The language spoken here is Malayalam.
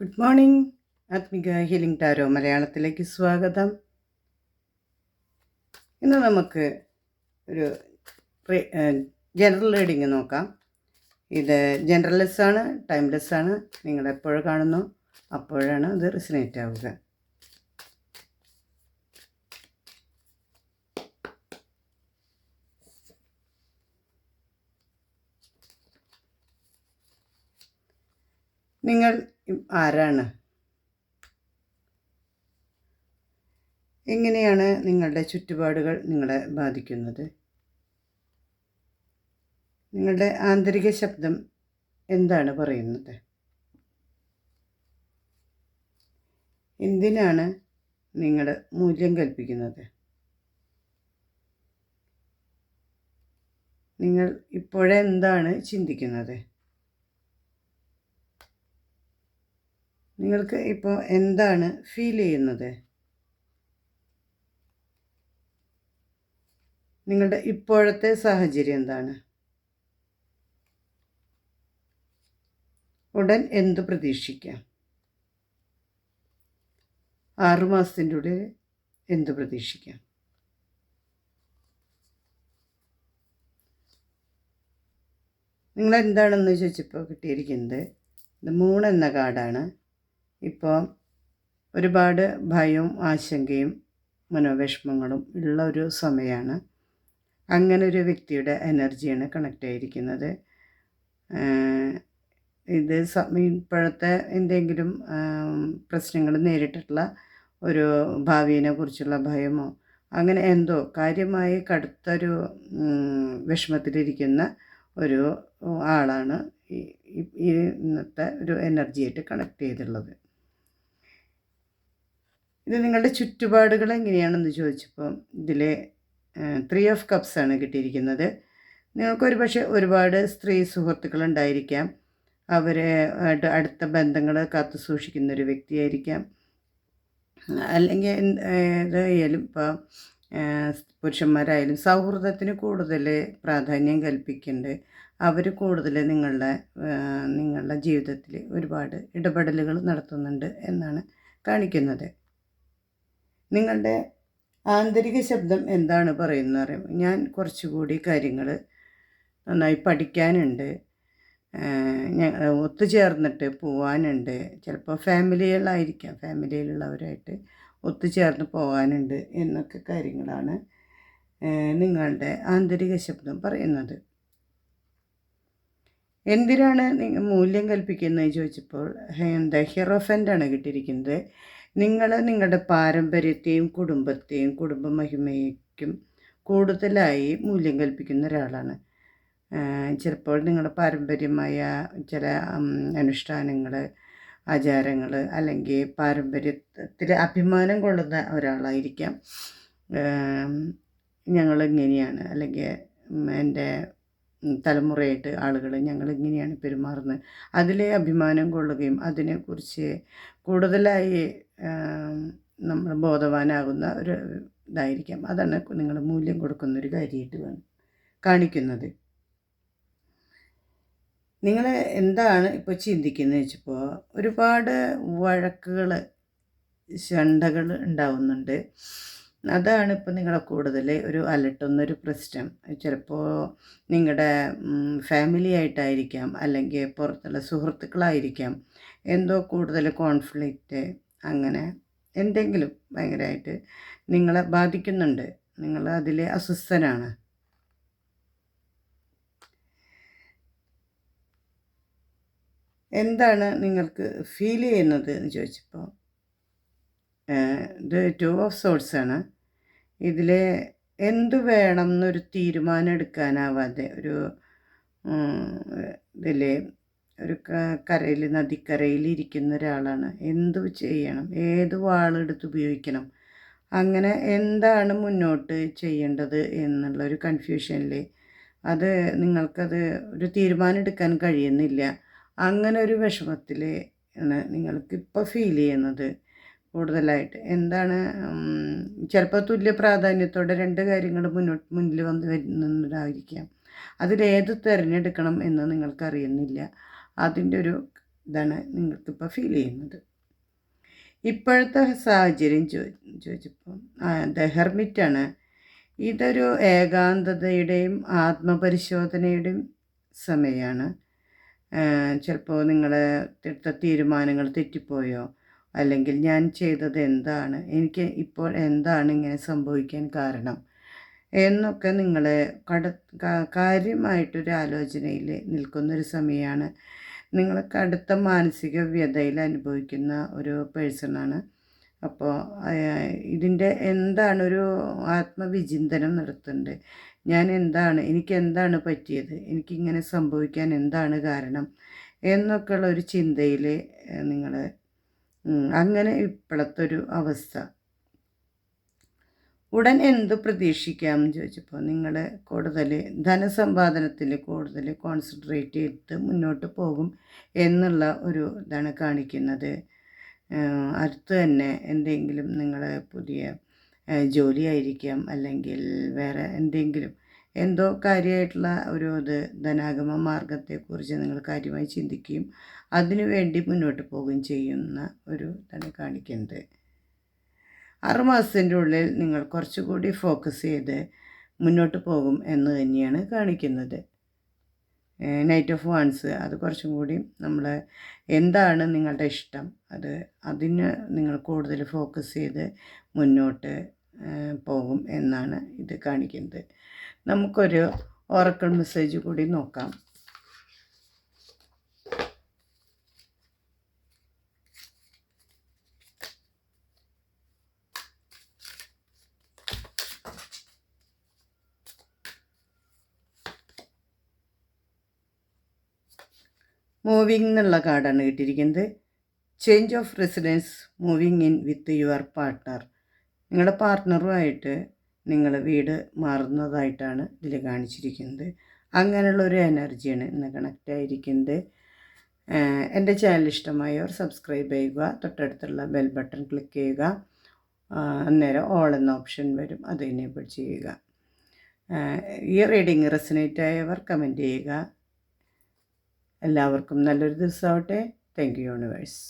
Good morning. Athmika healing tarot മലയാളത്തിലേക്ക് സ്വാഗതം. ഇന്ന് നമുക്ക് ഒരു ജനറൽ റീഡിങ് നോക്കാം. ഇത് ജനറൽലെസ് ആണ്, ടൈംലെസ് ആണ്. നിങ്ങൾ എപ്പോഴും കാണുന്നു അപ്പോഴാണ് ഇത് റിസനേറ്റ് ആവുക. നിങ്ങൾ ആരാണ്? എങ്ങനെയാണ് നിങ്ങളുടെ ചുറ്റുപാടുകൾ നിങ്ങളെ ബാധിക്കുന്നത്? നിങ്ങളുടെ ആന്തരിക ശബ്ദം എന്താണ് പറയുന്നത്? എന്തിനാണ് നിങ്ങൾ മൂല്യം കൽപ്പിക്കുന്നത്? നിങ്ങൾ ഇപ്പോഴെന്താണ് ചിന്തിക്കുന്നത്? നിങ്ങൾക്ക് ഇപ്പോൾ എന്താണ് ഫീൽ ചെയ്യുന്നത്? നിങ്ങളുടെ ഇപ്പോഴത്തെ സാഹചര്യം എന്താണ്? ഉടൻ എന്തു പ്രതീക്ഷിക്കാം? 6 മാസത്തിൻ്റെ ഉള്ളിൽ എന്തു പ്രതീക്ഷിക്കാം? നിങ്ങളെന്താണെന്ന് ചോദിച്ചപ്പോൾ കിട്ടിയിരിക്കുന്നത് ഇത് 3 എന്ന കാർഡാണ്. ഇപ്പോൾ ഒരുപാട് ഭയവും ആശങ്കയും മനോവിഷമങ്ങളും ഉള്ള ഒരു സമയമാണ്. അങ്ങനെ ഒരു വ്യക്തിയുടെ എനർജിയാണ് കണക്റ്റ് ആയിരിക്കുന്നത്. ഇത് ഇപ്പോഴത്തെ എന്തെങ്കിലും പ്രശ്നങ്ങൾ നേരിട്ടിട്ടുള്ള ഒരു ഭാവിയെ കുറിച്ചുള്ള ഭയമോ അങ്ങനെ എന്തോ കാര്യമായി കടുത്തൊരു വിഷമത്തിലിരിക്കുന്ന ഒരു ആളാണ് ഈ ഇന്നത്തെ ഒരു എനർജിയായിട്ട് കണക്ട് ചെയ്തിട്ടുള്ളത്. ഇത് നിങ്ങളുടെ ചുറ്റുപാടുകൾ എങ്ങനെയാണെന്ന് ചോദിച്ചപ്പോൾ ഇതിൽ 3 ഓഫ് കപ്സ് ആണ് കിട്ടിയിരിക്കുന്നത്. നിങ്ങൾക്കൊരു പക്ഷേ ഒരുപാട് സ്ത്രീ സുഹൃത്തുക്കളുണ്ടായിരിക്കാം. അവരെ അടുത്ത ബന്ധങ്ങൾ കാത്തു സൂക്ഷിക്കുന്നൊരു വ്യക്തിയായിരിക്കാം. അല്ലെങ്കിൽ ഏതായാലും ഇപ്പോൾ പുരുഷന്മാരായാലും സൗഹൃദത്തിന് കൂടുതൽ പ്രാധാന്യം കൽപ്പിക്കുന്നുണ്ട്. അവർ കൂടുതൽ നിങ്ങളുടെ ജീവിതത്തിൽ ഒരുപാട് ഇടപെടലുകൾ നടത്തുന്നുണ്ട് എന്നാണ് കാണിക്കുന്നത്. നിങ്ങളുടെ ആന്തരിക ശബ്ദം എന്താണ് പറയുന്നത് അറിയാം. ഞാൻ കുറച്ചുകൂടി കാര്യങ്ങൾ നന്നായി പഠിക്കാനുണ്ട്, ഒത്തുചേർന്നിട്ട് പോവാനുണ്ട്. ചിലപ്പോൾ ഫാമിലിയിലുള്ളവരായിട്ട് ഒത്തുചേർന്ന് പോകാനുണ്ട് എന്നൊക്കെ കാര്യങ്ങളാണ് നിങ്ങളുടെ ആന്തരിക ശബ്ദം പറയുന്നത്. എന്തിനാണ് നിങ്ങൾ മൂല്യം കൽപ്പിക്കുന്നത് ചോദിച്ചപ്പോൾ ഹെറോഫൻ്റാണ് കിട്ടിയിരിക്കുന്നത്. നിങ്ങൾ നിങ്ങളുടെ പാരമ്പര്യത്തെയും കുടുംബത്തെയും കുടുംബ മഹിമയ്ക്കും കൂടുതലായി മൂല്യം കൽപ്പിക്കുന്ന ഒരാളാണ്. ചിലപ്പോൾ നിങ്ങളുടെ പാരമ്പര്യമായ ചില അനുഷ്ഠാനങ്ങൾ, ആചാരങ്ങൾ അല്ലെങ്കിൽ പാരമ്പര്യത്തിൽ അഭിമാനം കൊള്ളുന്ന ഒരാളായിരിക്കാം. ഞങ്ങളിങ്ങനെയാണ്, അല്ലെങ്കിൽ എൻ്റെ തലമുറയായിട്ട് ആളുകൾ ഞങ്ങളിങ്ങനെയാണ് പെരുമാറുന്നത്, അതിലെ അഭിമാനം കൊള്ളുകയും അതിനെക്കുറിച്ച് കൂടുതലായി നമ്മൾ ബോധവാനാകുന്ന ഒരു ഇതായിരിക്കാം. അതാണ് നിങ്ങൾ മൂല്യം കൊടുക്കുന്നൊരു കാര്യമായിട്ട് കാണിക്കുന്നത്. നിങ്ങൾ എന്താണ് ഇപ്പോൾ ചിന്തിക്കുന്നത് വെച്ചപ്പോൾ ഒരുപാട് വഴക്കുകൾ, ശണ്ടകൾ ഉണ്ടാവുന്നുണ്ട്. അതാണ് ഇപ്പോൾ നിങ്ങളെ കൂടുതൽ ഒരു അലട്ടുന്നൊരു പ്രശ്നം. ചിലപ്പോൾ നിങ്ങളുടെ ഫാമിലി ആയിട്ടായിരിക്കാം, അല്ലെങ്കിൽ പുറത്തുള്ള സുഹൃത്തുക്കളായിരിക്കാം. എന്തോ കൂടുതൽ കോൺഫ്ലിക്റ്റ് അങ്ങനെ എന്തെങ്കിലും ഭയങ്കരമായിട്ട് നിങ്ങളെ ബാധിക്കുന്നുണ്ട്. നിങ്ങൾ അതിൽ അസ്വസ്ഥനാണ്. എന്താണ് നിങ്ങൾക്ക് ഫീൽ ചെയ്യുന്നത് എന്ന് ചോദിച്ചപ്പോൾ ഇത് 2 ഓഫ് സോർട്സ് ആണ്. ഇതിൽ എന്ത് വേണം എന്നൊരു തീരുമാനം എടുക്കാനാവാതെ ഇതിൽ ഒരു കരയിൽ, നദിക്കരയിൽ ഇരിക്കുന്ന ഒരാളാണ്. എന്തു ചെയ്യണം, ഏത് വാളെടുത്ത് ഉപയോഗിക്കണം, അങ്ങനെ എന്താണ് മുന്നോട്ട് ചെയ്യേണ്ടത് എന്നുള്ളൊരു കൺഫ്യൂഷനിൽ അത് നിങ്ങൾക്കത് ഒരു തീരുമാനം എടുക്കാൻ കഴിയുന്നില്ല. അങ്ങനെ ഒരു വിഷമത്തിൽ ആണ് നിങ്ങൾക്കിപ്പോൾ ഫീൽ ചെയ്യുന്നത് കൂടുതലായിട്ട്. എന്താണ് ചിലപ്പോൾ തുല്യ പ്രാധാന്യത്തോടെ 2 കാര്യങ്ങൾ മുന്നിൽ വന്ന് വരുന്നതായിരിക്കാം. അതിലേത് തിരഞ്ഞെടുക്കണം എന്ന് നിങ്ങൾക്കറിയുന്നില്ല. അതിൻ്റെ ഒരു ഇതാണ് നിങ്ങൾക്കിപ്പോൾ ഫീൽ ചെയ്യുന്നത്. ഇപ്പോഴത്തെ സാഹചര്യം ചോദിച്ചപ്പോൾ ദ ഹെർമിറ്റാണ്. ഇതൊരു ഏകാന്തതയുടെയും ആത്മപരിശോധനയുടെയും സമയമാണ്. ചിലപ്പോൾ നിങ്ങളെ എടുത്ത തീരുമാനങ്ങൾ തെറ്റിപ്പോയോ, അല്ലെങ്കിൽ ഞാൻ ചെയ്തത് എന്താണ്, എനിക്ക് ഇപ്പോൾ എന്താണ് ഇങ്ങനെ സംഭവിക്കാൻ കാരണം എന്നൊക്കെ നിങ്ങളെ കാര്യമായിട്ടൊരു ആലോചനയിൽ നിൽക്കുന്നൊരു സമയമാണ്. നിങ്ങൾ കടുത്ത മാനസിക വ്യതയിൽ അനുഭവിക്കുന്ന ഒരു പേഴ്സണാണ്. അപ്പോൾ ഇതിൻ്റെ എന്താണ് ഒരു ആത്മവിചിന്തനം നടത്തുന്നുണ്ട്. ഞാൻ എന്താണ്, എനിക്കെന്താണ് പറ്റിയത്, എനിക്കിങ്ങനെ സംഭവിക്കാൻ എന്താണ് കാരണം എന്നൊക്കെയുള്ള ഒരു ചിന്തയിൽ നിങ്ങൾ അങ്ങനെ ഇപ്പോഴത്തെ ഒരു അവസ്ഥ. ഉടൻ എന്ത് പ്രതീക്ഷിക്കാം എന്ന് ചോദിച്ചപ്പോൾ നിങ്ങൾ കൂടുതൽ ധനസമ്പാദനത്തിൽ കൂടുതൽ കോൺസെൻട്രേറ്റ് ചെയ്ത് മുന്നോട്ട് പോകും എന്നുള്ള ഒരു ഇതാണ് കാണിക്കുന്നത്. അടുത്ത് തന്നെ എന്തെങ്കിലും നിങ്ങളെ പുതിയ ജോലിയായിരിക്കാം, അല്ലെങ്കിൽ വേറെ എന്തെങ്കിലും എന്തോ കാര്യമായിട്ടുള്ള ഒരു ധനാഗമ മാർഗത്തെക്കുറിച്ച് നിങ്ങൾ കാര്യമായി ചിന്തിക്കുകയും അതിനുവേണ്ടി മുന്നോട്ട് പോവുകയും ചെയ്യുന്ന ഒരു ഇതാണ് കാണിക്കുന്നത്. 6 മാസത്തിൻ്റെ ഉള്ളിൽ നിങ്ങൾ കുറച്ചുകൂടി ഫോക്കസ് ചെയ്ത് മുന്നോട്ട് പോകും എന്ന് തന്നെയാണ് കാണിക്കുന്നത്. നൈറ്റ് ഓഫ് വാൻസ് അത് കുറച്ചും കൂടി നമ്മൾ എന്താണ് നിങ്ങളുടെ ഇഷ്ടം, അതിന് നിങ്ങൾ കൂടുതൽ ഫോക്കസ് ചെയ്ത് മുന്നോട്ട് പോകും എന്നാണ് ഇത് കാണിക്കുന്നത്. നമുക്കൊരു ഓറക്കിൾ മെസ്സേജ് കൂടി നോക്കാം. മൂവിങ് എന്നുള്ള കാർഡാണ് കിട്ടിയിരിക്കുന്നത്. Change of residence, moving in with your partner. നിങ്ങളുടെ പാർട്ട്ണറുമായിട്ട് നിങ്ങൾ വീട് മാറുന്നതായിട്ടാണ് ഇതിൽ കാണിച്ചിരിക്കുന്നത്. അങ്ങനെയുള്ളൊരു എനർജിയാണ് ഇന്ന് കണക്റ്റ് ആയിരിക്കുന്നത്. എൻ്റെ ചാനൽ ഇഷ്ടമായവർ സബ്സ്ക്രൈബ് ചെയ്യുക, തൊട്ടടുത്തുള്ള ബെൽ ബട്ടൺ ക്ലിക്ക് ചെയ്യുക. അന്നേരം ഓൾ എന്ന ഓപ്ഷൻ വരും, അത് എനേബിൾ ചെയ്യുക. ഈ റീഡിങ് റെസനേറ്റ് ആയവർ കമൻറ്റ് ചെയ്യുക. എല്ലാവർക്കും നല്ലൊരു ദിവസമാവട്ടെ. Thank you universe.